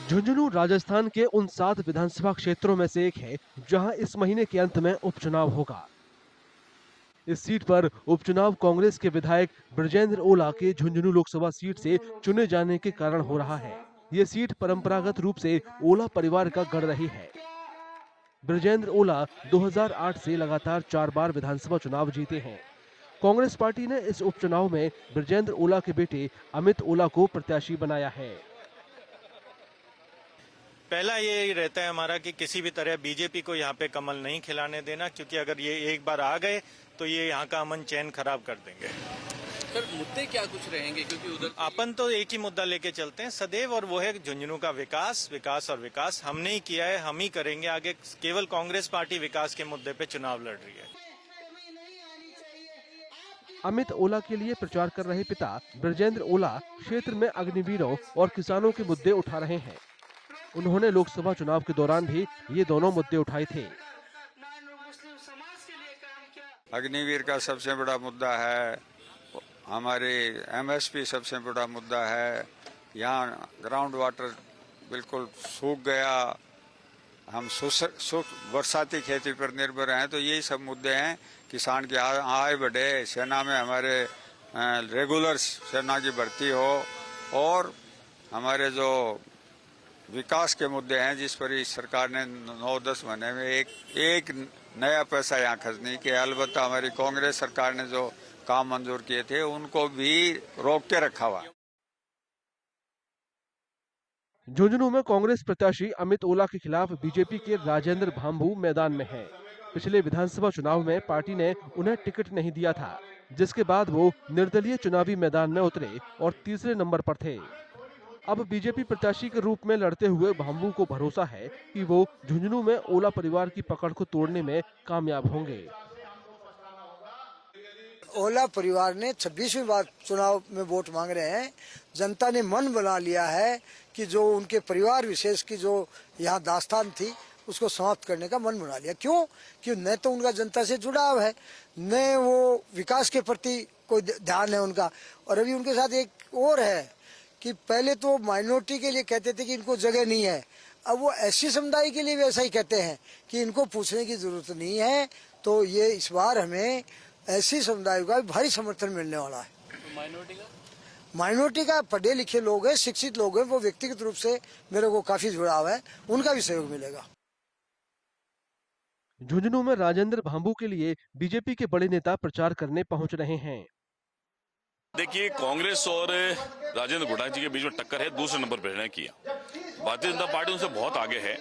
झुंझुनू राजस्थान के उन 7 विधानसभा क्षेत्रों में से एक है जहां इस महीने के अंत में उपचुनाव होगा। इस सीट पर उपचुनाव कांग्रेस के विधायक ब्रजेंद्र ओला के झुंझुनू लोकसभा सीट से चुने जाने के कारण हो रहा है। ये सीट परंपरागत रूप से ओला परिवार का गढ़ रही है। ब्रजेंद्र ओला 2008 से लगातार 4 बार विधानसभा चुनाव जीते हैं। कांग्रेस पार्टी ने इस उपचुनाव में ब्रजेंद्र ओला के बेटे अमित ओला को प्रत्याशी बनाया है। पहला ये रहता है हमारा कि किसी भी तरह बीजेपी को यहाँ पे कमल नहीं खिलाने देना, क्योंकि अगर ये एक बार आ गए तो ये यहाँ का अमन चैन खराब कर देंगे। सर मुद्दे क्या कुछ रहेंगे, क्योंकि उधर अपन तो एक ही मुद्दा लेके चलते हैं सदैव, और वो है झुंझुनू का विकास, विकास और विकास। हमने ही किया है, हम ही करेंगे आगे। केवल कांग्रेस पार्टी विकास के मुद्दे पे चुनाव लड़ रही है। अमित ओला के लिए प्रचार कर रहे पिता ब्रजेंद्र ओला क्षेत्र में अग्निवीरों और किसानों के मुद्दे उठा रहे हैं। उन्होंने लोकसभा चुनाव के दौरान भी ये दोनों मुद्दे उठाए थे। अग्निवीर का सबसे बड़ा मुद्दा है, हमारे एमएसपी सबसे बड़ा मुद्दा है। यहाँ ग्राउंड वाटर बिल्कुल सूख गया, हम बरसाती खेती पर निर्भर हैं, तो यही सब मुद्दे हैं। किसान की आय बढ़े, सेना में हमारे रेगुलर सेना की भर्ती हो, और हमारे जो विकास के मुद्दे हैं जिस पर इस सरकार ने 9-10 महीने में एक नया पैसा यहाँ खर्च नहीं किया। अलबत्ता हमारी कांग्रेस सरकार ने जो काम मंजूर किए थे उनको भी रोक के रखा हुआ। झुंझुनू में कांग्रेस प्रत्याशी अमित ओला के खिलाफ बीजेपी के राजेंद्र भांभू मैदान में हैं। पिछले विधानसभा चुनाव में पार्टी ने उन्हें टिकट नहीं दिया था, जिसके बाद वो निर्दलीय चुनावी मैदान में उतरे और तीसरे नंबर पर थे। अब बीजेपी प्रत्याशी के रूप में लड़ते हुए भांभू को भरोसा है कि वो झुंझुनू में ओला परिवार की पकड़ को तोड़ने में कामयाब होंगे। ओला परिवार ने 26वीं बार चुनाव में वोट मांग रहे हैं। जनता ने मन बना लिया है कि जो उनके परिवार विशेष की जो यहाँ दास्तान थी उसको समाप्त करने का मन बना लिया। क्यों? कि न तो उनका जनता से जुड़ाव है, न वो विकास के प्रति कोई ध्यान है उनका। और अभी उनके साथ एक और है कि पहले तो माइनॉरिटी के लिए कहते थे कि इनको जगह नहीं है, अब वो एससी समुदाय के लिए भी ऐसा ही कहते हैं कि इनको पूछने की जरूरत नहीं है। तो ये इस बार हमें ऐसी समुदाय का भारी समर्थन मिलने वाला है। माइनॉरिटी का पढ़े लिखे लोग हैं, शिक्षित लोग हैं, वो व्यक्तिगत रूप से मेरे को काफी जुड़ाव है, उनका भी सहयोग मिलेगा। झुंझुनू में राजेंद्र भांभू के लिए बीजेपी के बड़े नेता प्रचार करने पहुंच रहे हैं। देखिए, कांग्रेस और राजेंद्र गुड़ा जी के बीच में टक्कर है, दूसरे नंबर पर रहने की। भारतीय जनता पार्टी उनसे बहुत आगे है।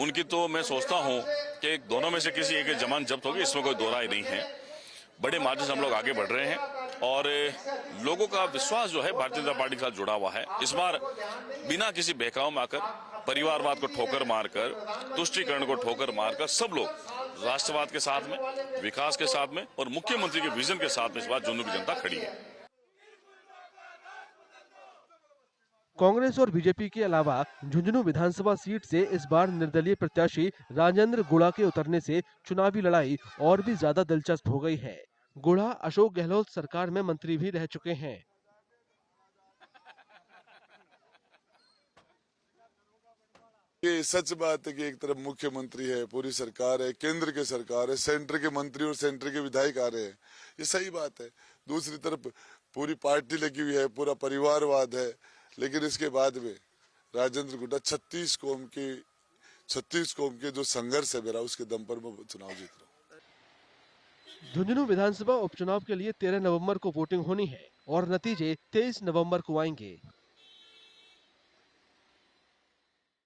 उनकी तो मैं सोचता हूं कि दोनों में से किसी एक जमानत जब्त होगी, इसमें कोई दो राय नहीं है। बड़े मार्जिन से हम लोग आगे बढ़ रहे हैं और लोगों का विश्वास जो है भारतीय जनता पार्टी के साथ जुड़ा हुआ है। इस बार बिना किसी बहकाव में आकर, परिवारवाद को ठोकर मारकर, तुष्टीकरण को ठोकर मारकर, सब लोग राष्ट्रवाद के साथ में, विकास के साथ में और मुख्यमंत्री के विजन के साथ में इस बार झुंझुनू की जनता खड़ी है। कांग्रेस और बीजेपी के अलावा झुंझुनू विधानसभा सीट से इस बार निर्दलीय प्रत्याशी राजेंद्र गुड़ा के उतरने से चुनावी लड़ाई और भी ज्यादा दिलचस्प हो गई है। गुड़ा अशोक गहलोत सरकार में मंत्री भी रह चुके हैं। ये सच बात है कि एक तरफ मुख्यमंत्री है, पूरी सरकार है, केंद्र की सरकार है, सेंटर के मंत्री और सेंटर के विधायक आ रहे हैं, ये सही बात है। दूसरी तरफ पूरी पार्टी लगी हुई है, पूरा परिवारवाद है, लेकिन इसके बाद में राजेंद्र गुड़ा 36 कौम के जो संघर्ष है मेरा, उसके दम पर मैं चुनाव जीत रहा हूँ। झुंझुनू विधानसभा उपचुनाव के लिए 13 नवंबर को वोटिंग होनी है और नतीजे 23 नवंबर को आएंगे।